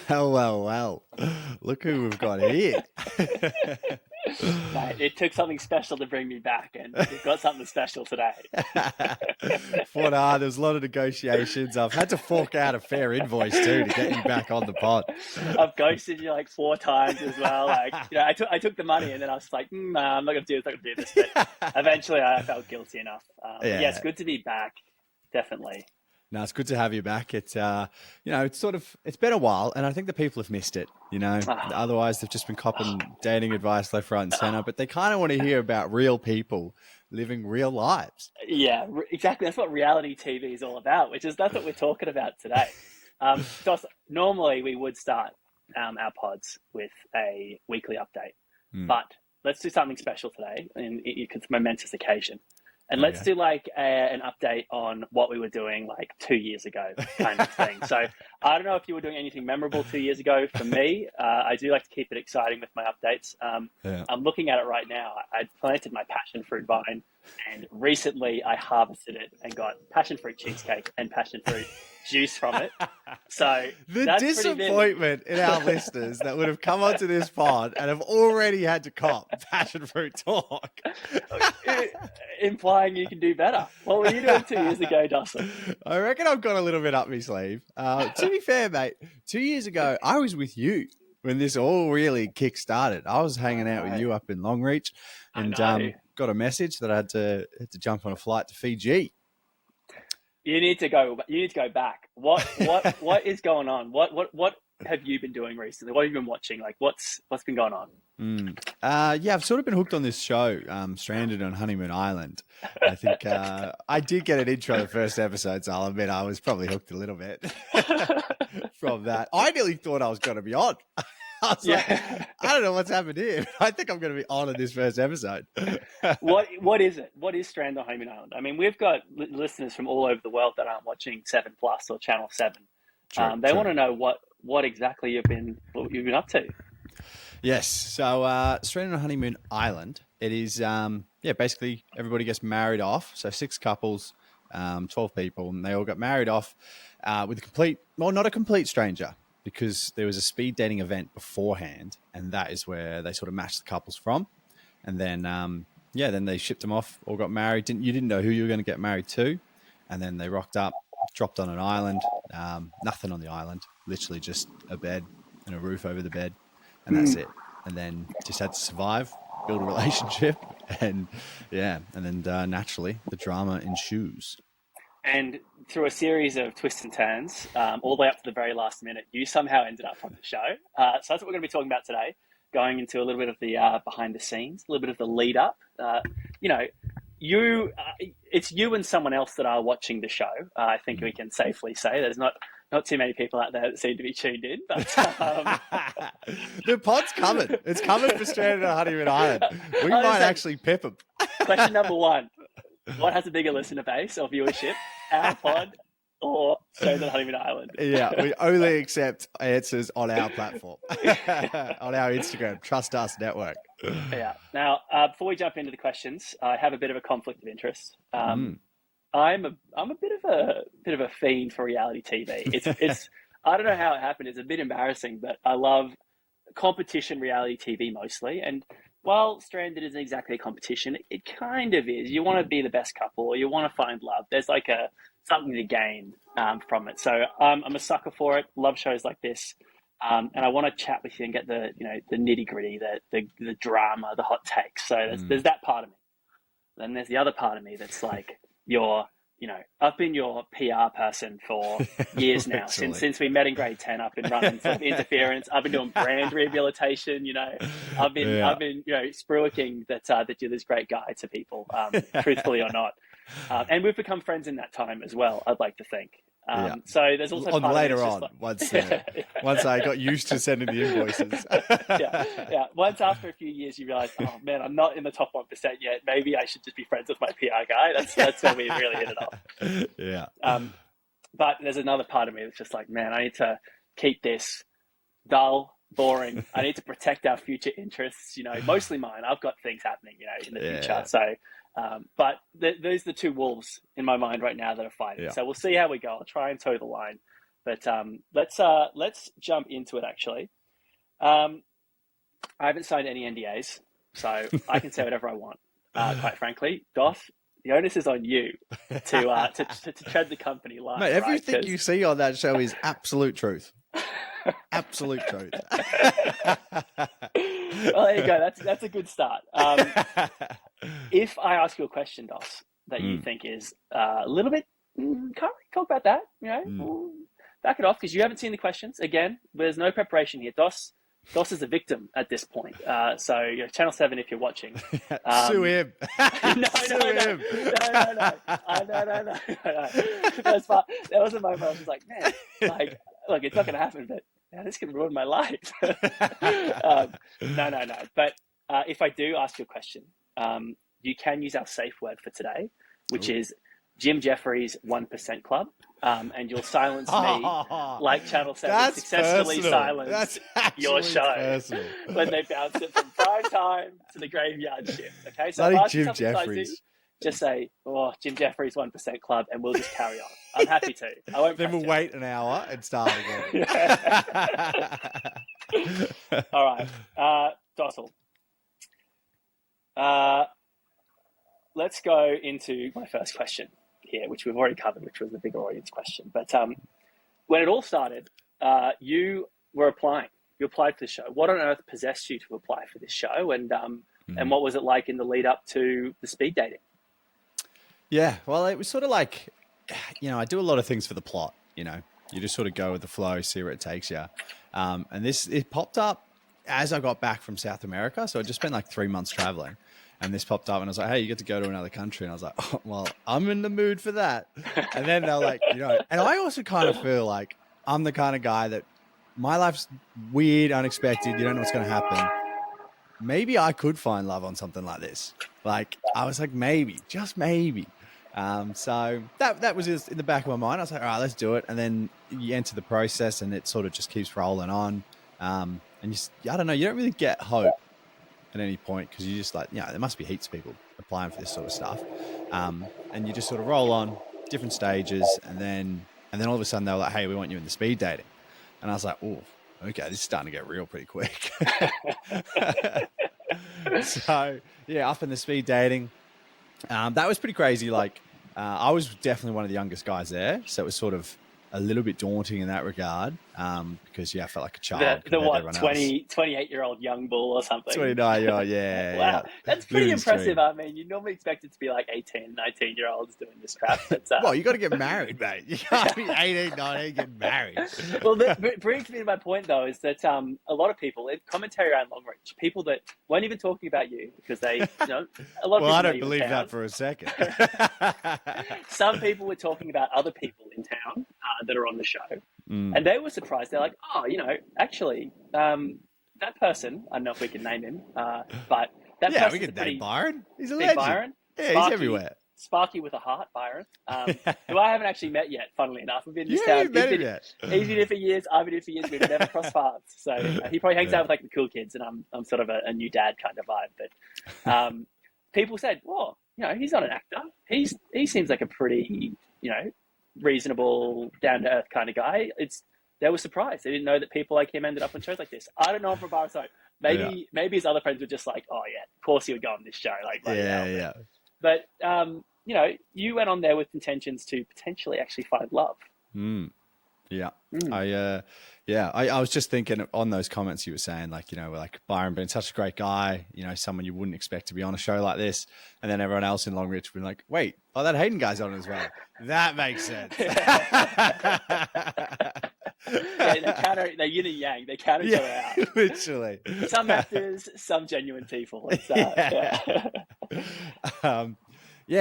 Well. Look who we've got here. Mate, it took something special to bring me back, and we've got something special today. There's a lot of negotiations. I've had to fork out a fair invoice too to get you back on the pod. I've ghosted you like 4 times as well. Like, I took the money, and then I was like, nah, I'm not gonna do this. Not gonna do this. But eventually, I felt guilty enough. Yeah, it's good to be back. Definitely. No, it's good to have you back. It's been a while, and I think the people have missed it. Otherwise they've just been copping dating advice left, right, and center. But they kind of want to hear about real people living real lives. Yeah, exactly. That's what reality TV is all about. That's what we're talking about today. Normally we would start our pods with a weekly update, but let's do something special today, and it's a momentous occasion. And let's do like an update on what we were doing like 2 years ago kind of thing. So I don't know if you were doing anything memorable 2 years ago. For me, I do like to keep it exciting with my updates. I'm looking at it right now. I planted my passion fruit vine, and recently I harvested it and got passion fruit cheesecake and passion fruit juice from it. So the disappointment in our listeners that would have come onto this pod and have already had to cop passion fruit talk. Implying you can do better. What were you doing 2 years ago, Dustin? I reckon I've got a little bit up my sleeve. To be fair, mate, 2 years ago, I was with you when this all really kick-started. I was hanging out with you up in Longreach and got a message that I had to jump on a flight to Fiji. You need to go back. What is going on? What have you been doing recently? What have you been watching? Like what's been going on? I've sort of been hooked on this show, Stranded on Honeymoon Island. I think I did get an intro the first episode, so I'll admit I was probably hooked a little bit from that. I nearly thought I was going to be on. I was like, I don't know what's happened here. I think I'm going to be on in this first episode. What is it? What is Stranded on Honeymoon Island? I mean, we've got listeners from all over the world that aren't watching 7 Plus or Channel 7. They want to know what exactly you've been up to. Yes. So Stranded on Honeymoon Island, it is, basically everybody gets married off. So 6 couples, 12 people, and they all got married off with not a complete stranger, because there was a speed dating event beforehand, and that is where they sort of matched the couples from. And then, then they shipped them off, all got married. You didn't know who you were going to get married to. And then they rocked up, dropped on an island, nothing on the island, literally just a bed and a roof over the bed. And that's it. And then just had to survive, build a relationship, and then naturally the drama ensues. And through a series of twists and turns, all the way up to the very last minute, you somehow ended up on the show. So that's what we're going to be talking about today, going into a little bit of the behind the scenes, a little bit of the lead up. It's you and someone else that are watching the show. I think we can safely say there's not too many people out there that seem to be tuned in. But the pod's coming. It's coming for Stranded on Honeymoon Island. We might actually pip them. Question number 1. What has a bigger listener base or viewership? Our pod or Stranded on Honeymoon Island? Yeah, we only accept answers on our platform, on our Instagram. Trust Us Network. Yeah. Now, before we jump into the questions, I have a bit of a conflict of interest. I'm a bit of a fiend for reality TV. It's I don't know how it happened. It's a bit embarrassing, but I love competition reality TV mostly. And while Stranded isn't exactly a competition, it kind of is. You want to be the best couple, or you want to find love. There's like something to gain from it. So I'm a sucker for it. Love shows like this, and I want to chat with you and get the nitty gritty, the drama, the hot takes. So there's that part of me. Then there's the other part of me that's like I've been your PR person for years now. Since we met in grade 10, I've been running sort of interference. I've been doing brand rehabilitation. I've been spruiking that you're this great guy to people, truthfully or not. And we've become friends in that time as well, I'd like to think. So there's also later on, once I got used to sending the invoices. Once after a few years, you realize, oh man, I'm not in the top 1% yet. Maybe I should just be friends with my PR guy. That's where we really hit it off. Yeah. But there's another part of me that's just like, man, I need to keep this dull, boring. I need to protect our future interests. Mostly mine. I've got things happening, in the future. So. But there's the two wolves in my mind right now that are fighting. So we'll see how we go. I'll try and toe the line. But let's jump into it. Actually, I haven't signed any NDAs, so I can say whatever I want. Quite frankly, Doth, the onus is on you to tread the company line. Mate, everything right? you see on that show is absolute truth. Absolute truth. Well, there you go. That's a good start. If I ask you a question, Dos, that you think is a little bit, can't really talk about that. Back it off because you haven't seen the questions. Again, there's no preparation here. Dos is a victim at this point. So Channel 7, if you're watching, sue him. No. That was a moment where I was just like, man, like, look, it's not going to happen, but man, this can ruin my life. No. But if I do ask you a question, you can use our safe word for today, which is Jim Jeffries 1% Club, and you'll silence me like Channel 7 successfully silenced your show when they bounced it from prime time to the graveyard shift. Okay, so if I ask you something Jeffries. Just say, Jim Jeffries 1% Club, and we'll just carry on. I'm happy to. I won't. Then we'll wait an hour and start again. All right, Dossel. Let's go into my first question here, which we've already covered, which was the bigger audience question. But when it all started, you were applying. You applied for the show. What on earth possessed you to apply for this show? And what was it like in the lead up to the speed dating? Yeah, well, it was sort of like, I do a lot of things for the plot. You just sort of go with the flow, see where it takes you. And it popped up as I got back from South America. So I just spent like 3 months traveling. And this popped up and I was like, hey, you get to go to another country. And I was like, oh, well, I'm in the mood for that. And then they're like, and I also kind of feel like I'm the kind of guy that my life's weird, unexpected. You don't know what's going to happen. Maybe I could find love on something like this. Like, I was like, maybe, just maybe. So that was just in the back of my mind. I was like, all right, let's do it. And then you enter the process and it sort of just keeps rolling on. And I don't know, you don't really get hope at any point because you just like, there must be heaps of people applying for this sort of stuff. And you just sort of roll on different stages. And then all of a sudden they were like, hey, we want you in the speed dating. And I was like, oh, okay, this is starting to get real pretty quick. So yeah, up in the speed dating. That was pretty crazy. Like, I was definitely one of the youngest guys there. So it was sort of a little bit daunting in that regard because, I felt like a child. The what, 28-year-old young bull or something? 29-year-old, yeah. Wow, yeah. that's pretty impressive. I mean, you normally expect it to be like 18, 19-year-olds doing this crap. But, well, you got to get married, mate. You can't be 18, 19, get married. Well, that brings me to my point, though, is that a lot of people, commentary around Longreach, people that weren't even talking about you because they, a lot of people. Well, I don't believe that for a second. Some people were talking about other people in town that are on the show. And they were surprised. They're like, oh, actually, that person, I don't know if we can name him, but that person. Yeah, we can name Byron. He's a legend. Byron. Yeah, Sparky, he's everywhere. Sparky with a heart, Byron, who I haven't actually met yet, funnily enough. We've been in this town. He's been here for years. I've been here for years. We've never crossed paths. So he probably hangs out with like the cool kids, and I'm sort of a new dad kind of vibe. But people said, well, he's not an actor. He seems like a pretty, reasonable, down-to-earth kind of guy. They were surprised. They didn't know that people like him ended up on shows like this. I don't know for Byron. So maybe his other friends were just like, oh yeah, of course he would go on this show. Like, yeah. But you went on there with intentions to potentially actually find love. Yeah. I was just thinking on those comments you were saying, like, like Byron being such a great guy, someone you wouldn't expect to be on a show like this. And then everyone else in Longreach being like, wait, that Hayden guy's on as well. That makes sense. They're yin and yang. They counter each other out. Literally. Some actors, some genuine people. So I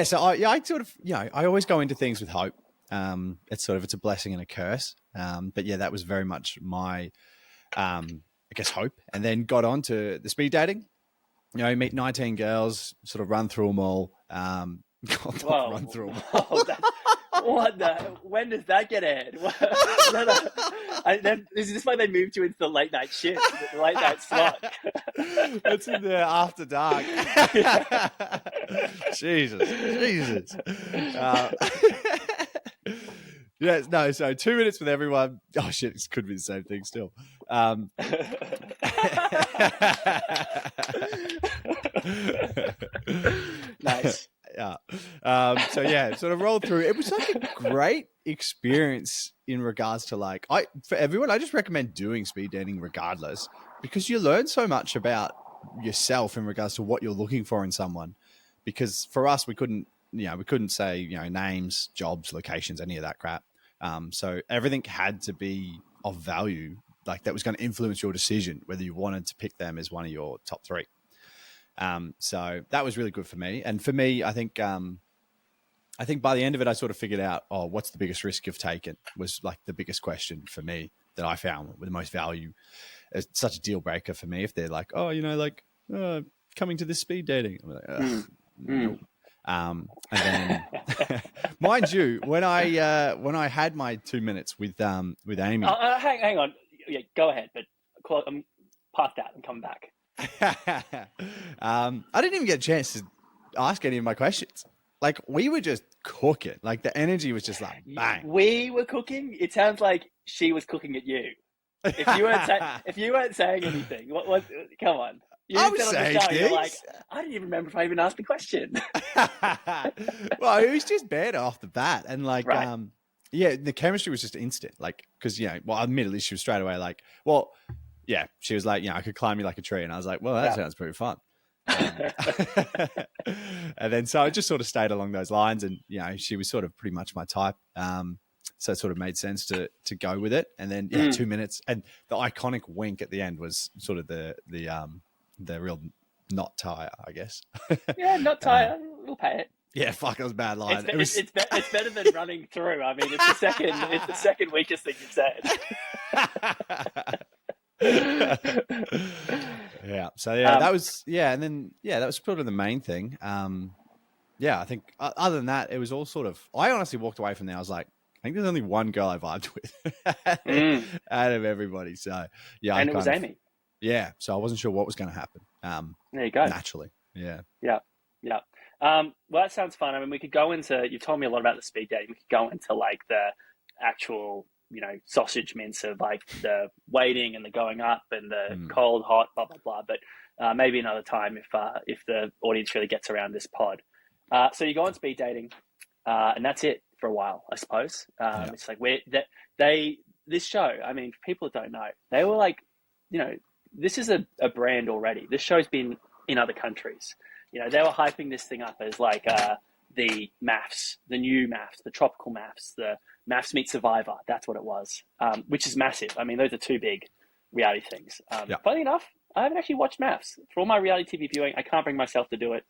sort of, I always go into things with hope. It's a blessing and a curse. But yeah, that was very much my, I guess, hope. And then got on to the speed dating. Meet 19 girls, sort of run through them all. Run through them all. When does that get aired? Is this why they moved you into the late night shift, the late night slot? It's in there after dark. Jesus. Yes, no. So 2 minutes with everyone. Oh shit, this could be the same thing still. Nice. Yeah. So yeah, sort of rolled through. It was like a great experience in regards to like for everyone. I just recommend doing speed dating regardless because you learn so much about yourself in regards to what you're looking for in someone. Because for us, we couldn't say names, jobs, locations, any of that crap. So everything had to be of value, like that was going to influence your decision whether you wanted to pick them as one of your top three. So that was really good for me. And for me, I think by the end of it, I sort of figured out, what's the biggest risk you've taken was like the biggest question for me that I found with the most value. It's such a deal breaker for me if they're like, coming to this speed dating. I'm like, no. And then, mind you, when I had my 2 minutes with Amy, hang on, yeah, go ahead, but past that and come back. I didn't even get a chance to ask any of my questions. Like we were just cooking. Like the energy was just like bang. We were cooking. It sounds like she was cooking at you. If you weren't saying anything, what? Come on. I was saying things. You're like, I didn't even remember if I even asked the question. Well, it was just bad off the bat, and like, right. The chemistry was just instant. Like, because admittedly, she was straight away like, well. Yeah, she was like, I could climb you like a tree. And I was like, well, that sounds pretty fun. And then so I just sort of stayed along those lines and, she was sort of pretty much my type. So it sort of made sense to go with it. And then, 2 minutes. And the iconic wink at the end was sort of the real not tire, I guess. Yeah, not tire. We'll pay it. Yeah, fuck, it was a bad line. It's better than running through. I mean, it's the second weakest thing you've said. Yeah. So that was and then that was sort of the main thing. I think other than that, it was all sort of. I honestly walked away from there. I was like, I think there's only one girl I vibed with out of everybody. So and it was Amy. Yeah. So I wasn't sure what was going to happen. There you go. Naturally. Yeah. Yeah. Yeah. Well, that sounds fun. I mean, we could go into. You've told me a lot about the speed dating. We could go into like the actual. Sausage mince of like the waiting and the going up and the cold, hot, blah, blah, blah. But maybe another time if the audience really gets around this pod. So you go on speed dating and that's it for a while, I suppose. It's like this show, I mean, for people that don't know, they were like, this is a brand already. This show's been in other countries. They were hyping this thing up as like the MAFS, the new MAFS, the tropical MAFS, the MAFS Meet Survivor. That's what it was, which is massive. I mean, those are two big reality things. Funny enough, I haven't actually watched MAFS. For all my reality TV viewing, I can't bring myself to do it.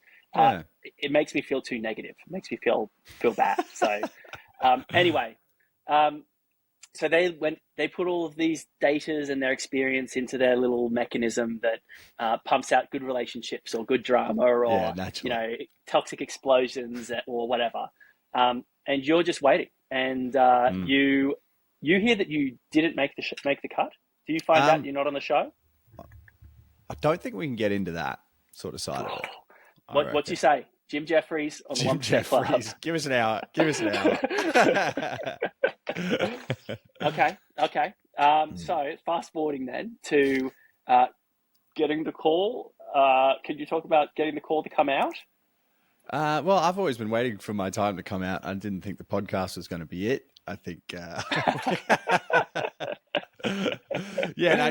It makes me feel too negative. It makes me feel bad. So anyway, so they put all of these datas and their experience into their little mechanism that pumps out good relationships or good drama or toxic explosions or whatever. And you're just waiting. And you hear that you didn't make the cut. Do you find out you're not on the show? I don't think we can get into that sort of side of it. What's you say? Jim Jeffries on the 1% Club. Give us an hour. Okay. So fast forwarding then to getting the call. Can you talk about getting the call to come out? Well, I've always been waiting for my time to come out. I didn't think the podcast was going to be it. I think, I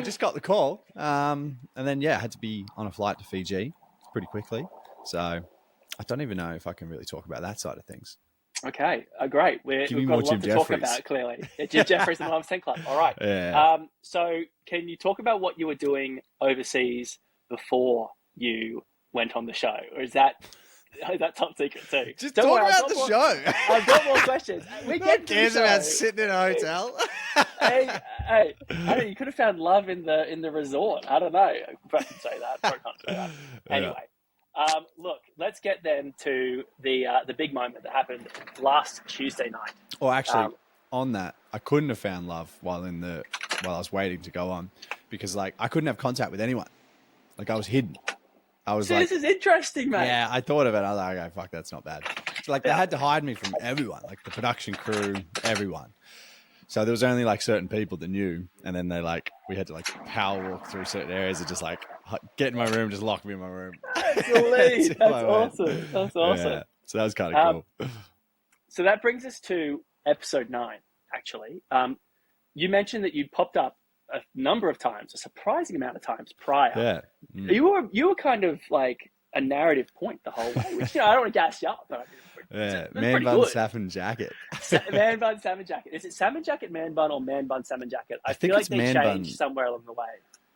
just got the call. And then, I had to be on a flight to Fiji pretty quickly. So I don't even know if I can really talk about that side of things. Okay, great. We've got a lot to talk about, clearly. Jim Jeffries and the 1% Club. All right. Yeah. So can you talk about what you were doing overseas before you went on the show? Or is that top secret too? Just talk about the show. I've got more questions. Who cares about sitting in a hotel? hey, I don't know, you could have found love in the resort. I don't know. Probably can't say that. Probably can't say that. Anyway, look, let's get then to the big moment that happened last Tuesday night. Or actually, on that, I couldn't have found love while I was waiting to go on because like I couldn't have contact with anyone. Like I was hidden. I was this is interesting, mate. Yeah, I thought of it. I was like, okay, fuck, that's not bad. Like they had to hide me from everyone, like the production crew, everyone. So there was only like certain people that knew, and then we had to like power walk through certain areas and just like get in my room, just lock me in my room. That's elite. That's awesome. That's awesome. Yeah. So that was kind of cool. So that brings us to episode 9, actually. You mentioned that you'd popped up a number of times, a surprising amount of times prior. Yeah. You were kind of like a narrative point the whole way, which, I don't want to gas you up, but man bun salmon jacket. Man bun salmon jacket. Is it salmon jacket man bun or man bun salmon jacket? I feel like they changed somewhere along the way.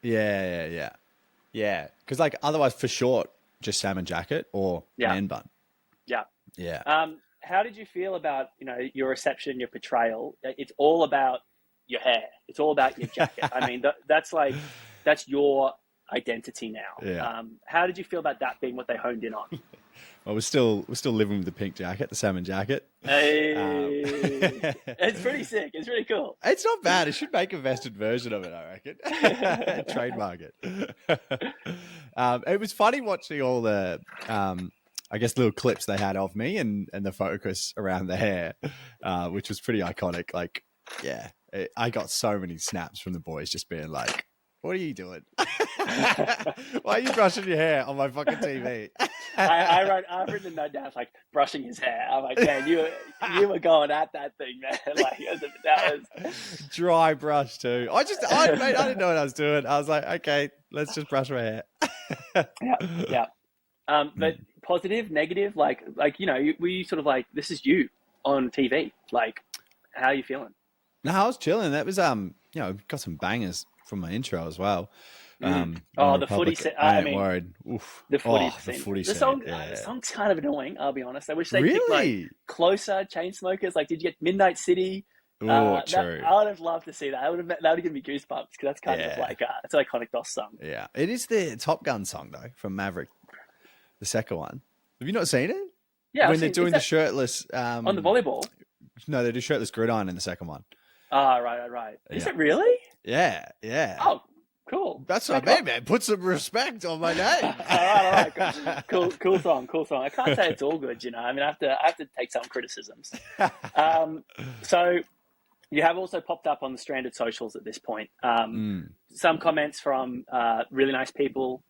Yeah. Because like otherwise for short, just salmon jacket or man bun. Yeah. How did you feel about your reception, your portrayal? It's all about your hair. It's all about your jacket. I mean, that's your identity now. Yeah. How did you feel about that being what they honed in on? Well, we're still living with the pink jacket, the salmon jacket. Hey, it's pretty sick. It's really cool. It's not bad. It should make a vested version of it, I reckon. Trademark it. It was funny watching all the, I guess, little clips they had of me and the focus around the hair, which was pretty iconic. Like, yeah, I got so many snaps from the boys just being like, what are you doing? Why are you brushing your hair on my fucking TV? I've written that down, like brushing his hair. I'm like, man, you were going at that thing, man. Like that was dry brush too. I didn't know what I was doing. I was like, okay, let's just brush my hair. Yeah. But positive, negative, like were you sort of like, this is you on TV? Like, how are you feeling? No, I was chilling. That was got some bangers from my intro as well. The footy set. I mean, worried. Oof. The footy set. The song's kind of annoying, I'll be honest. I wish they picked like closer Chainsmokers. Like, did you get Midnight City? Oh, true. I would have loved to see that. That would give me goosebumps because that's kind of like it's an iconic DOS song. Yeah, it is the Top Gun song though from Maverick, the second one. Have you not seen it? Yeah, when they're doing the shirtless on the volleyball. No, they do shirtless gridiron in the second one. Right. Is it really? Yeah. Oh, cool. That's what I mean, man. Put some respect on my name. all right. Cool song. I can't say it's all good, I mean, I have to take some criticisms. So you have also popped up on the Stranded socials at this point. Some comments from really nice people,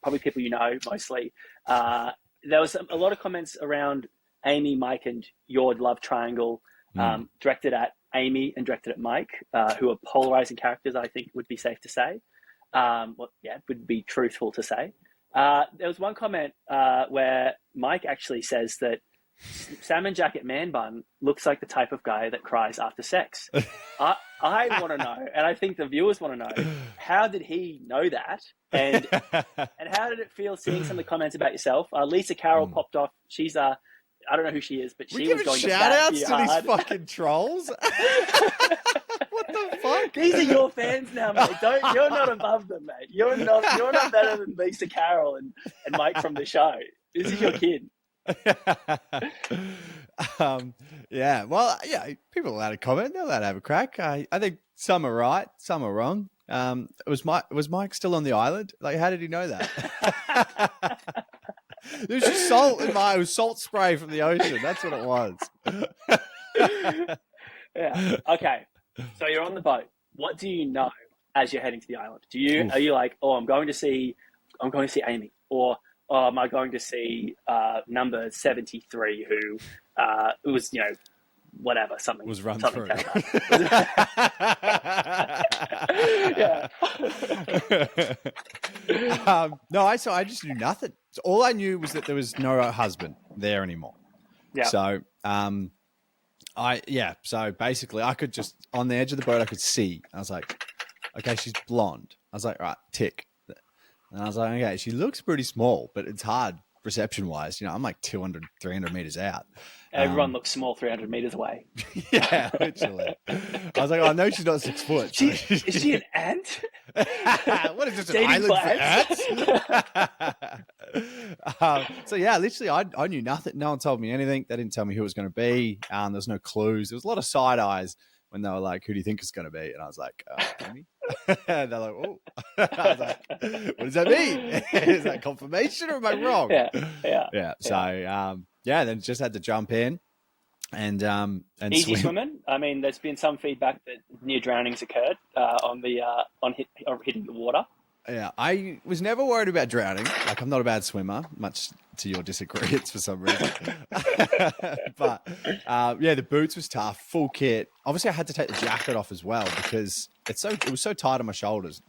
probably people you know mostly. There was a lot of comments around Amy, Mike, and your love triangle, directed at Amy and directed at Mike, who are polarizing characters, I think would be safe to say. Would be truthful to say. There was one comment where Mike actually says that Salmon Jacket Man Bun looks like the type of guy that cries after sex. I want to know, and I think the viewers want to know, how did he know that? And how did it feel seeing some of the comments about yourself? Lisa Carroll popped off. She's I don't know who she is, but she was going to shout outs to these fucking trolls. What the fuck? These are your fans now, mate. You're not above them, mate. You're not better than Lisa Carroll and Mike from the show. This is your kid. People are allowed to comment. They're allowed to have a crack. I think some are right, some are wrong. Was Mike still on the island? Like, how did he know that? There's just salt in it was salt spray from the ocean. That's what it was. Yeah. Okay. So you're on the boat. What do you know as you're heading to the island? Are you like, I'm going to see Amy, or am I going to see number 73 who was whatever, something was run something through. Yeah. No, I just knew nothing. So all I knew was that there was no husband there anymore. Yeah. So, so basically I could just, on the edge of the boat, I could see. I was like, okay, she's blonde. I was like, right, tick. And I was like, okay, she looks pretty small, but it's hard reception-wise. I'm like 200, 300 meters out. Everyone looks small 300 meters away. Yeah, literally. I was like, I know she's not 6 foot. Is she an ant? What is this, an island for ants? Literally, I knew nothing. No one told me anything. They didn't tell me who it was going to be. There was no clues. There was a lot of side eyes when they were like, who do you think it's going to be? And I was like, Amy. And they're like, oh. I was like, what does that mean? Is that confirmation or am I wrong? Yeah. So, yeah, then just had to jump in and Easy swim. swimming. I mean, there's been some feedback that near drownings occurred hitting the water. Yeah, I was never worried about drowning. Like, I'm not a bad swimmer, much to your disagreements for some reason. But yeah, the boots was tough, full kit. Obviously, I had to take the jacket off as well because it was so tight on my shoulders.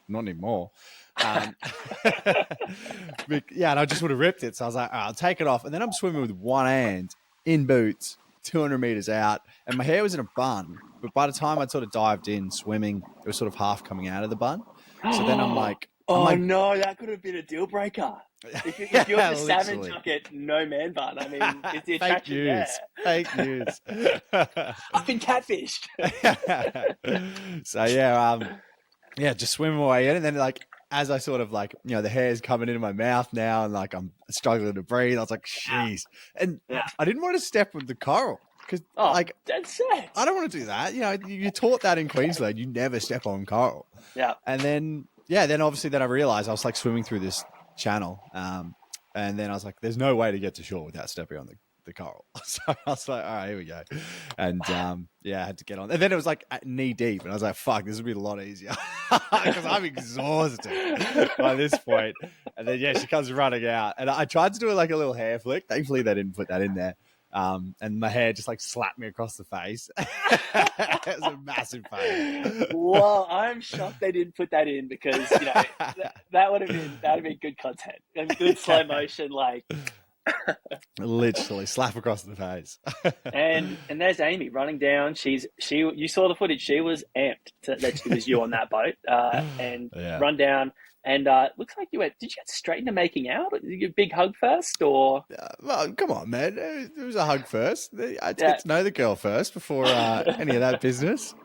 Not anymore. Yeah, and I just would have ripped it. So I was like, "All right, I'll take it off." And then I'm swimming with one hand in boots, 200 meters out, and my hair was in a bun. But by the time I'd sort of dived in swimming, it was sort of half coming out of the bun. So then I'm like, oh no, that could have been a deal breaker. If you're the salmon literally. jacket, no man bun. I mean, it's the attraction there. Fake news. I've been catfished. So yeah, just swim my way in, and then like as I sort of like, you know, the hair's coming into my mouth now, and like I'm struggling to breathe. I was like, jeez, and I didn't want to step with the coral. Because, like, that's it. I don't want to do that. You know, you're taught that in Queensland. You never step on coral. Yeah. And then, then obviously I realized I was like swimming through this channel. And then I was like, there's no way to get to shore without stepping on the coral. So I was like, all right, here we go. And I had to get on. And then it was like knee deep. And I was like, fuck, this would be a lot easier. Because I'm exhausted by this point. And then, she comes running out. And I tried to do like a little hair flick. Thankfully, they didn't put that in there. And my hair just like slapped me across the face. It was a massive pain. Well, I'm shocked they didn't put that in because that would have been good content and good slow motion, like literally slap across the face. and there's Amy running down. You saw the footage. She was amped that it was you on that boat and run down. And looks like did you get straight into making out? Did you get a big hug first or? Well, come on, man. It was a hug first. I had to get to know the girl first before any of that business.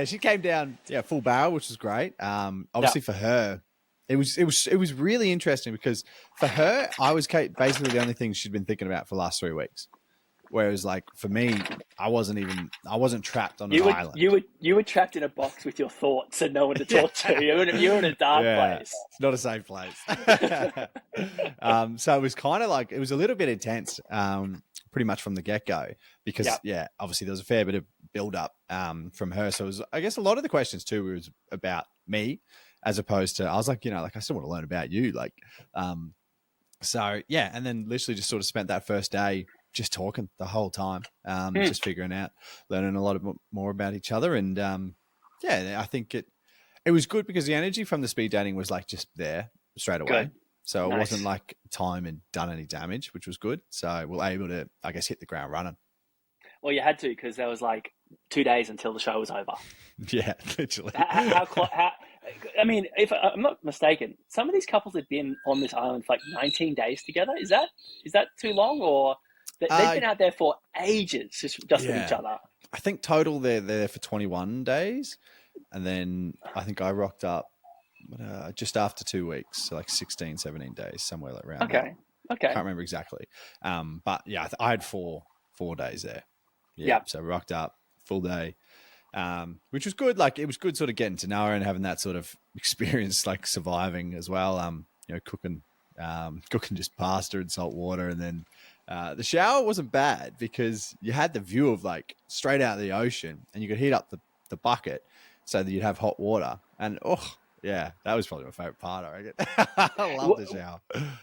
She came down, full barrel, which was great. Obviously for her, it was really interesting because for her, I was basically the only thing she'd been thinking about for the last 3 weeks. Whereas, like for me, I wasn't trapped on an island. You were trapped in a box with your thoughts and no one to talk to. You were in a dark place. It's not a safe place. So it was kind of like it was a little bit intense, pretty much from the get go, because obviously there was a fair bit of build up from her. So it was, I guess, a lot of the questions too was about me, as opposed to I was like, I still want to learn about you, like, and then literally just sort of spent that first day just talking the whole time, just figuring out, learning a lot more about each other. And I think it was good because the energy from the speed dating was like just there straight away. Good. So it wasn't like time and done any damage, which was good. So we're able to, I guess, hit the ground running. Well, you had to because there was like 2 days until the show was over. Yeah, literally. I mean, if I'm not mistaken, some of these couples had been on this island for like 19 days together. Is that too long, or they've been out there for ages just with each other? I think total they're there for 21 days, and then I think I rocked up just after 2 weeks, so like 16, 17 days, somewhere around. Okay. I can't remember exactly, but I had four days there. Yeah, so rocked up full day. Which was good. Like it was good sort of getting to know her and having that sort of experience, like surviving as well. Cooking just pasta and salt water. And then, the shower wasn't bad because you had the view of like straight out of the ocean and you could heat up the bucket so that you'd have hot water. And that was probably my favorite part. I reckon. I love the shower.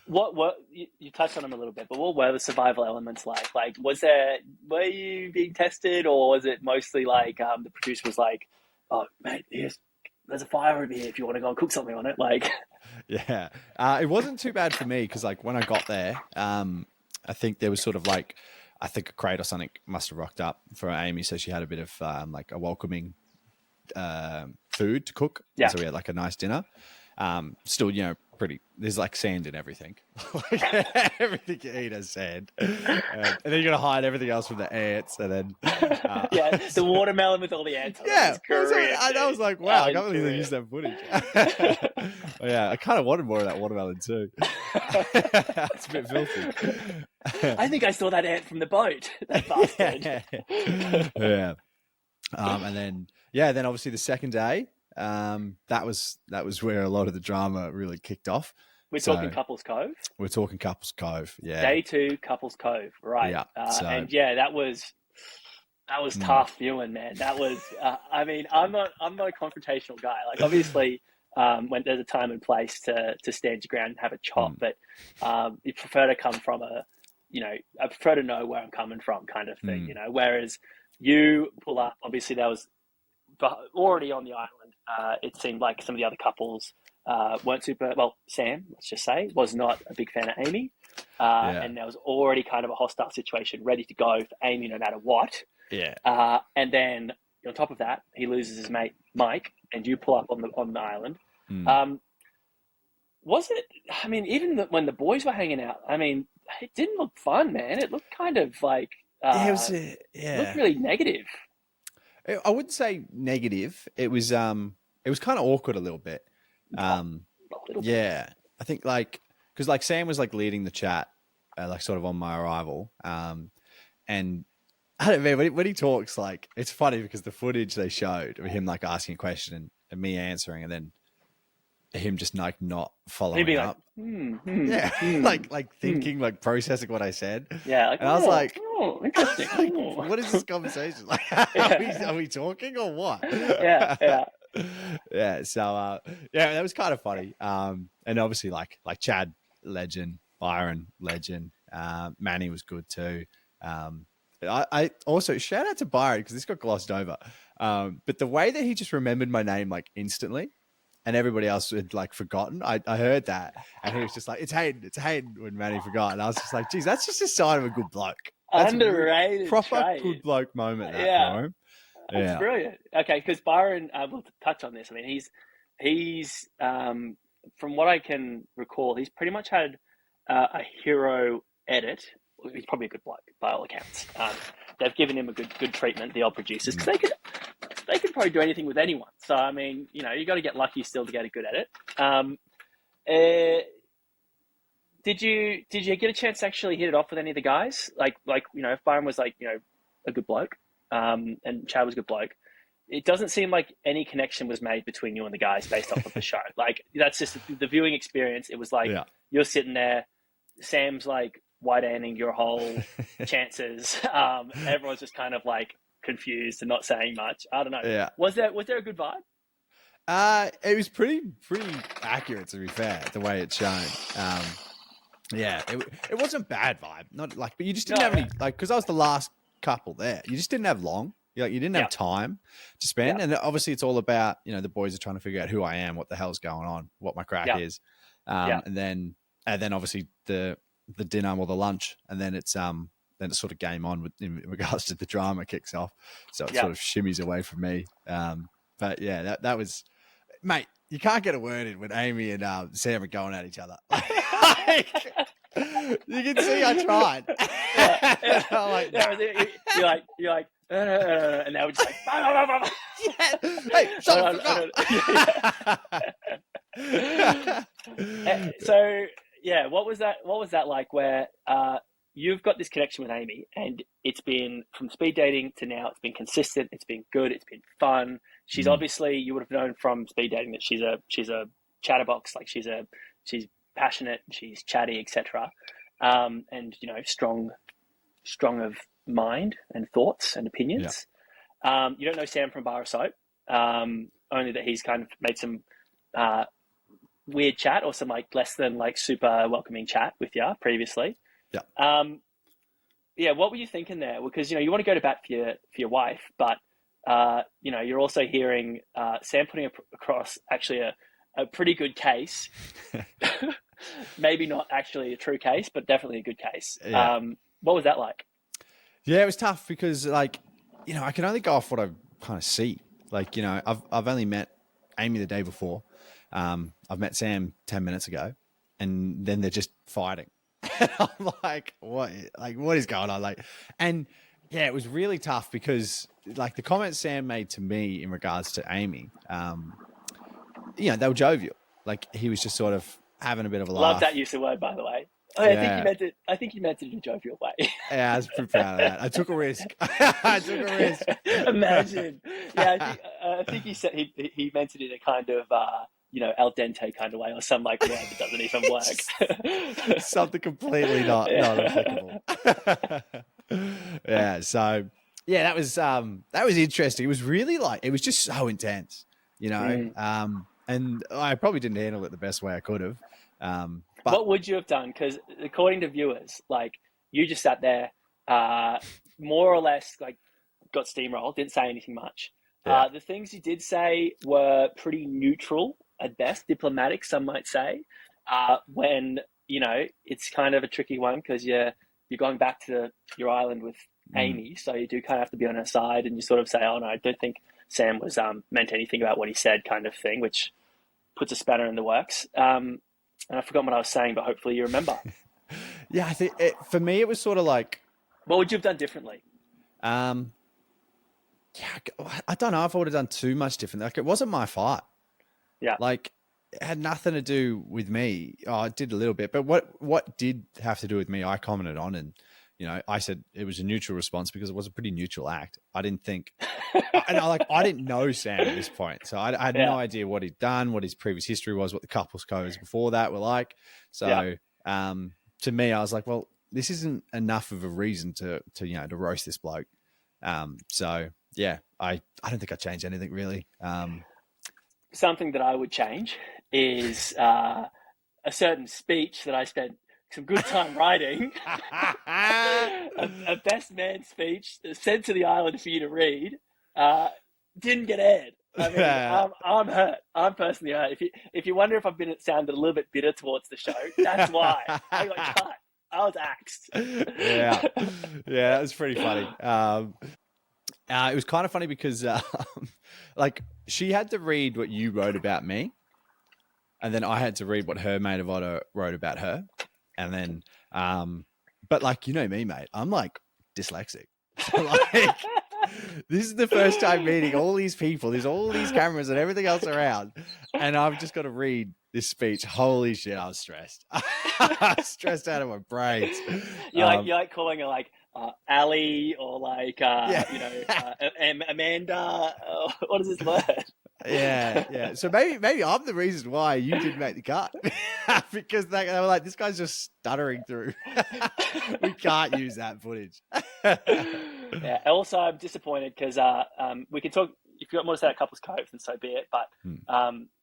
What you touched on them a little bit, but what were the survival elements like? Like, were you being tested, or was it mostly like the producer was like, "Oh, mate, there's a fire over here if you want to go and cook something on it." Like, it wasn't too bad for me because like when I got there, I think there was sort of like a crate or something must have rocked up for Amy, so she had a bit of like a welcoming food to cook. So we had like a nice dinner. Still, pretty, there's like sand in everything. Like, everything you eat has sand. And then you got to hide everything else from the ants. And then the watermelon with all the ants on it. I was like, wow, I can't believe they used that footage. I kind of wanted more of that watermelon too. It's a bit filthy. I think I saw that ant from the boat. That bastard. And then obviously the second day, that was where a lot of the drama really kicked off. We're So talking Couples Cove. we're talking Couples Cove. Yeah. Day 2, Couples Cove. Right. Yeah. And yeah, that was tough viewing, man. That was. I mean, I'm not a confrontational guy. Like, obviously, when there's a time and place to stand your ground and have a chop, but you prefer to come from I prefer to know where I'm coming from, kind of thing. Whereas you pull up, obviously, that was already on the island. It seemed like some of the other couples weren't super. Well, Sam, let's just say, was not a big fan of Amy, and there was already kind of a hostile situation ready to go for Amy, no matter what. Yeah. And then on top of that, he loses his mate Mike, and you pull up on the island. Was it? I mean, even when the boys were hanging out, I mean, it didn't look fun, man. It looked kind of like it was. It looked really negative. I wouldn't say negative. It was kind of awkward a little bit. Yeah, I think because Sam was leading the chat, sort of on my arrival, and I don't know, when he talks, it's funny because the footage they showed of him asking a question and me answering, and then him just not following up. Thinking, processing what I said. Yeah, and I was like, interesting. What is this conversation? Are we talking or what? Yeah. Yeah. So that was kind of funny. And obviously Chad, legend, Byron, legend, Manny was good too. I also shout out to Byron because this got glossed over. But the way that he just remembered my name instantly, and everybody else had forgotten, I heard that, and he was just it's Hayden when Manny forgot, and I was just like, geez, that's just a sign of a good bloke. That's underrated, proper trait. Good bloke moment. For him. That's brilliant. Okay, because Byron, we'll touch on this. I mean, he's from what I can recall, he's pretty much had a hero edit. He's probably a good bloke by all accounts. They've given him a good treatment, the old producers, because they could probably do anything with anyone. So I mean, you got to get lucky still to get a good edit. Did you get a chance to actually hit it off with any of the guys? If Byron was a good bloke, and Chad was a good bloke, it doesn't seem like any connection was made between you and the guys based off of the show. That's just the viewing experience. It was you're sitting there, Sam's wide-aning your whole chances. Everyone's just kind of confused and not saying much. I don't know. Yeah. Was there a good vibe? It was pretty accurate, to be fair, the way it's shown. It wasn't bad vibe. Not but you just didn't have any because I was the last couple there. You just didn't have long. You didn't have time to spend, and obviously it's all about the boys are trying to figure out who I am, what the hell's going on, what my crack is, and then obviously the dinner or the lunch, and then it's sort of game on in regards to the drama kicks off, so it sort of shimmies away from me. But yeah, that was, mate. You can't get a word in when Amy and Sam are going at each other. You can see I tried. You're like, and they were just hey, shut up. So yeah, what was that like? Where you've got this connection with Amy, and it's been from speed dating to now. It's been consistent. It's been good. It's been fun. She's obviously, you would have known from speed dating that she's a chatterbox. She's passionate. She's chatty, etc. And strong of mind and thoughts and opinions. You don't know Sam from Bar of Soap, only that he's kind of made some weird chat or some less than super welcoming chat with you previously. What were you thinking there? Because you want to go to bat for your wife, but you're also hearing Sam putting across actually a pretty good case. Maybe not actually a true case, but definitely a good case. What was that like? Yeah, it was tough because I can only go off what I kind of see. I've only met Amy the day before. I've met Sam 10 minutes ago, and then they're just fighting. And I'm like, what? What is going on? And yeah, it was really tough because the comments Sam made to me in regards to Amy, they were jovial. He was just sort of having a bit of a laugh. Love that use of word, by the way. I think you meant it in a jovial way. Yeah, I was pretty proud of that. I took a risk. Imagine. Yeah, I think he said he meant it in a kind of al dente kind of way, or some like word that doesn't even work. Something completely not applicable. Yeah. So yeah, that was interesting. It was really it was just so intense, and I probably didn't handle it the best way I could have. But what would you have done? Because according to viewers, like you just sat there, more or less like got steamrolled, didn't say anything much. yeah. The things you did say were pretty neutral at best, diplomatic, some might say. When it's kind of a tricky one because you're going back to your island with Amy, so you do kind of have to be on her side, and you sort of say, "Oh no, I don't think Sam was meant anything about what he said," kind of thing, which puts a spanner in the works. And I forgot what I was saying, but hopefully you remember. Yeah, I think for me it was sort of like, what would you have done differently? Yeah, I don't know if I would have done too much different. Like, it wasn't my fight. Yeah. Like, it had nothing to do with me. Oh, it did a little bit, but what did have to do with me, I commented on, and I said it was a neutral response because it was a pretty neutral act. I didn't think, I didn't know Sam at this point, so I had no idea what he'd done, what his previous history was, what the couples codes before that were like. So, to me, I was like, well, this isn't enough of a reason to roast this bloke. So yeah, I don't think I changed anything really. Something that I would change is a certain speech that I spent some good time writing. a best man speech sent to the island for you to read. Didn't get aired. I mean, I'm hurt. I'm personally hurt. If you wonder if I've been sounded a little bit bitter towards the show, that's why I got cut. I was axed. Yeah, that was pretty funny. It was kind of funny because, like, she had to read what you wrote about me, and then I had to read what her maid of honor wrote about her, and then, but like, me, mate, I'm like dyslexic, so like, this is the first time meeting all these people. There's all these cameras and everything else around, and I've just got to read this speech. Holy shit, I was stressed. I was stressed out of my brains. You like calling her like Ali or like Amanda. What is this word? Yeah. So maybe I'm the reason why you didn't make the cut because they were like, this guy's just stuttering through. We can't use that footage. Yeah. Also, I'm disappointed because we can talk. If you got more to say about Couples Cove, then so be it. But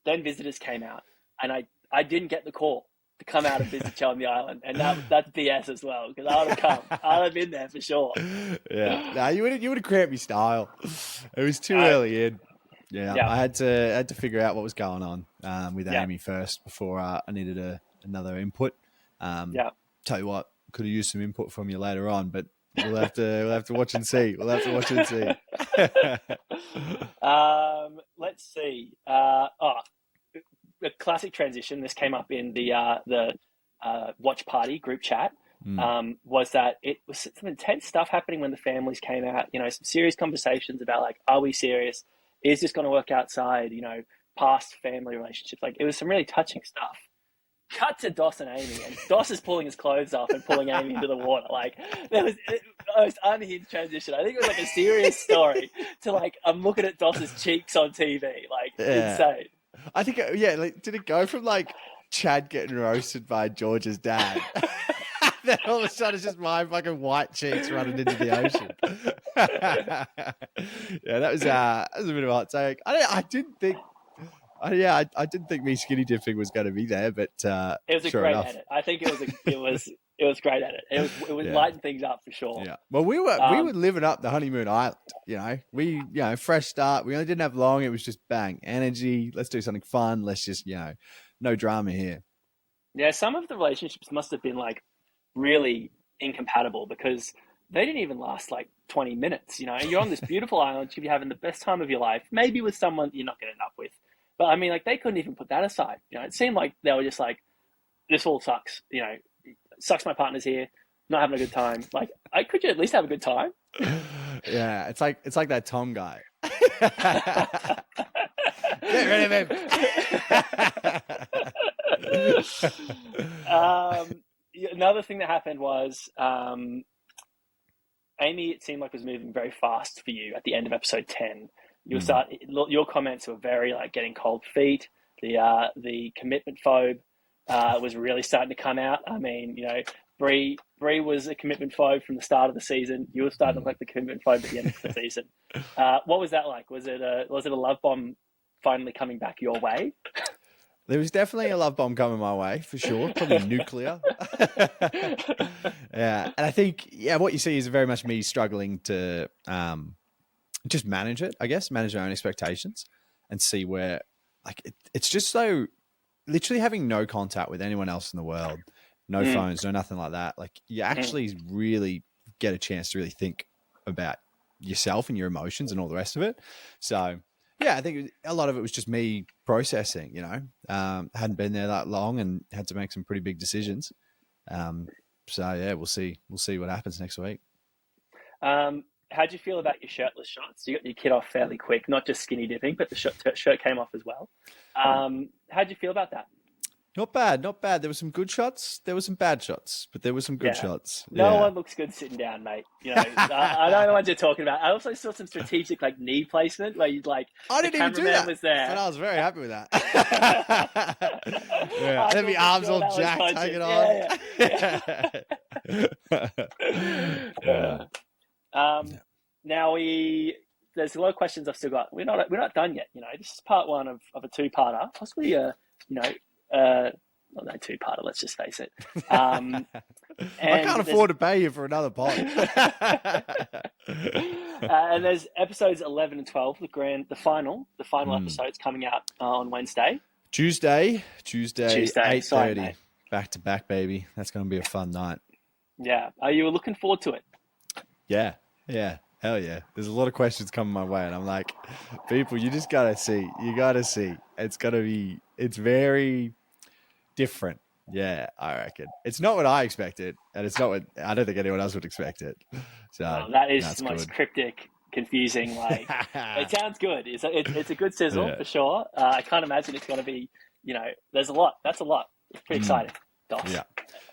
then visitors came out, and I didn't get the call to come out and visit you on the island, and that's BS as well because I would have come. I would have been there for sure. Yeah. No, you would have cramped me style. It was too early in. Yeah, I had to figure out what was going on with Amy first before I needed another input. Tell you what, could have used some input from you later on, but we'll have to watch and see. Let's see. A classic transition. This came up in the watch party group chat. Was that it was some intense stuff happening when the families came out. Some serious conversations about like, are we serious? Is this going to work outside? Past family relationships. Like, it was some really touching stuff. Cut to Doss and Amy, and Doss is pulling his clothes off and pulling Amy into the water. Like, there was the most unhinged transition. I think it was like a serious story to like, I'm looking at Doss's cheeks on TV. Like, insane. I think, like, did it go from like Chad getting roasted by George's dad? Then all of a sudden it's just my fucking white cheeks running into the ocean. Yeah, that was a bit of a hot take. I didn't think me skinny dipping was going to be there, but it was a great edit. I think it was great edit. It was lighten things up for sure. Yeah. Well, we were living up the honeymoon island. We fresh start. We only didn't have long. It was just bang energy. Let's do something fun. Let's just no drama here. Yeah, some of the relationships must have been like really incompatible because they didn't even last like 20 minutes. You're on this beautiful island, you'd be having the best time of your life, maybe with someone you're not going to end up with. But I mean, like, they couldn't even put that aside. It seemed like they were just like, this all sucks. Sucks my partner's here, not having a good time. Like, could you at least have a good time? Yeah, it's like that Tom guy. Get rid of him. Another thing that happened was Amy, it seemed like, was moving very fast for you at the end of episode 10. Your comments were very like getting cold feet. The commitment phobe was really starting to come out. I mean, Bree was a commitment phobe from the start of the season. You were starting to look like the commitment phobe at the end of the season. What was that like? Was it a love bomb finally coming back your way? There was definitely a love bomb coming my way, for sure. Probably nuclear. Yeah. And I think, what you see is very much me struggling to just manage it, I guess, manage my own expectations and see where, it's just so, literally having no contact with anyone else in the world, no phones, no nothing like that. Like, you actually really get a chance to really think about yourself and your emotions and all the rest of it. So, yeah, I think a lot of it was just me processing, hadn't been there that long and had to make some pretty big decisions. So yeah, we'll see what happens next week. How'd you feel about your shirtless shots? You got your kit off fairly quick, not just skinny dipping, but the shirt came off as well. How'd you feel about that? Not bad. There were some good shots. There were some bad shots, but there were some good shots. No one looks good sitting down, mate. I know the ones you're talking about. I also saw some strategic knee placement where you'd I didn't even do that. Was there, but I was very happy with that. And then the arms all jacked, hanging on. Now there's a lot of questions I've still got. We're not done yet. This is part one of a two-parter, possibly not a two-parter, let's just face it. I can't afford to pay you for another pod. And there's episodes 11 and 12, the final episodes coming out on Wednesday. Tuesday, 8:30. Back to back, baby. That's going to be a fun night. Yeah. Are you looking forward to it? Yeah. Hell yeah. There's a lot of questions coming my way, and I'm like, people, you just got to see. You got to see. It's very different. Yeah, I reckon. It's not what I expected, and it's not what I don't think anyone else would expect it. So that is the most cryptic, confusing. It sounds good. It's a good sizzle for sure. I can't imagine it's going to be. There's a lot. That's a lot. It's pretty exciting. Dos. Yeah.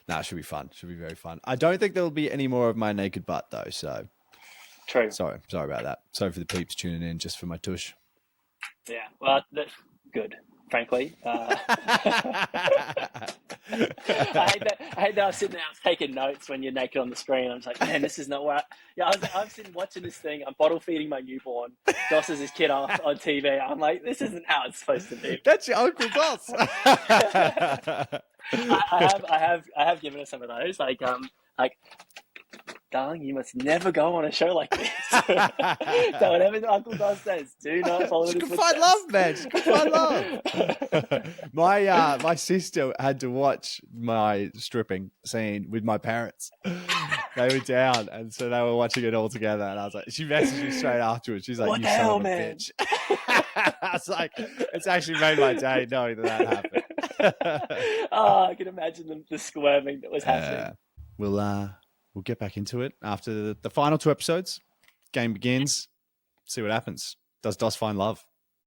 No, it should be fun. Should be very fun. I don't think there'll be any more of my naked butt though. So true. Sorry about that. Sorry for the peeps tuning in just for my tush. Yeah. Well, that's good. Frankly, I hate that I was sitting there, I was taking notes when you're naked on the screen. I'm just like, man, this is not what. I'm sitting watching this thing. I'm bottle feeding my newborn. Dos is his kid off on TV. I'm like, this isn't how it's supposed to be. That's your Uncle Dos. I have given her some of those. Darling, you must never go on a show like this. So whatever Uncle Dos says, do not follow his footsteps. Find love, man. She can find love. My sister had to watch my stripping scene with my parents. They were down, and so they were watching it all together. And I was like, she messaged me straight afterwards. She's like, what "You the son hell, of a man? bitch." I was like, it's actually made my day knowing that happened. I can imagine the squirming that was happening. We'll get back into it after the final two episodes. Game begins. See what happens. Does Dos find love?